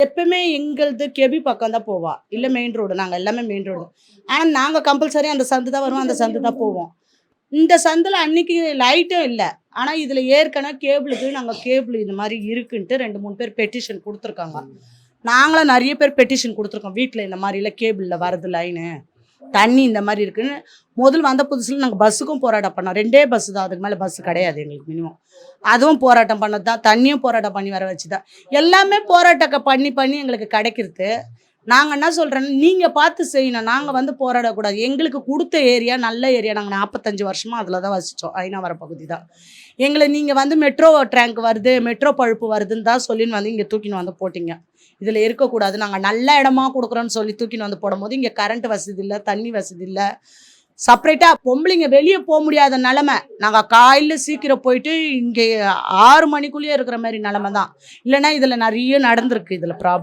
எப்பவுமே எங்களது கெபி பக்கம் தான் போவா, இல்ல மெயின் ரோடு. நாங்க எல்லாமே மெயின் ரோடு. ஆனா நாங்க கம்பல்சரி அந்த சந்து தான் வருவோம், அந்த சந்து தான் போவோம். இந்த சந்துல அன்னைக்கு லைட்டும் இல்ல. ஆனா இதுல ஏற்கனவே நாங்க கேபிள் இந்த மாதிரி இருக்குன்ட்டு 2, 3 பேர் பெட்டிஷன் குடுத்துருக்காங்க. நாங்களும் நெறைய பேர் பெட்டிஷன் குடுத்துருக்கோம். வீட்ல இந்த மாரிலாம் கேபிள்ல வருது லைனு. தண்ணி இந்த மாரி இருக்குன்னு. முதல்ல வந்த புதுசுல நாங்க பஸ்ஸுக்கும் போராட்டம் பண்ணோம். 2 பஸ் தான். அதுக்கு மேல பஸ் கிடையாது எங்களுக்கு மினிமம். அதுவும் போராட்டம் பண்ணது தான். தண்ணியும் போராட்டம் பண்ணி வர வச்சு தான். எல்லாமே போராட்டம் பண்ணி எங்களுக்கு கிடைக்கிறது. நாங்க என்ன சொல்றோன்னா, நீங்க பார்த்து செய்யணும். நாங்க வந்து போராடக்கூடாது. எங்களுக்கு குடுத்த ஏரியா நல்ல ஏரியா. நாங்க 45 வருஷமா அதுல தான் வசிச்சோம். அய்னாவரம் பகுதி தான். எங்கள நீங்க வந்து மெட்ரோ ட்ராங்க் வருது, மெட்ரோ பழுப்பு வருதுன்னு தான் சொல்லின்னு வந்து இங்க தூக்கின்னு வந்து போட்டீங்க. இதுல இருக்கக்கூடாது. நாங்க நல்ல இடமா குடுக்குறோம்னு சொல்லி தூக்கின்னு வந்து போடும்போது, இங்க கரண்ட் வசதி இல்ல, தண்ணி வசதி இல்ல. செப்பரேட்டா பொம்பளைங்க வெளிய முடியாத நெலம. நாங்க காலையில சீக்கிரம் போயிட்டு, இங்க 6 மணிக்குள்ளயே இருக்கிற மாரி நெலம தான். இல்லன்னா இதுல நெறைய நடந்திருக்கு இதுல ப்ராப்ளம்.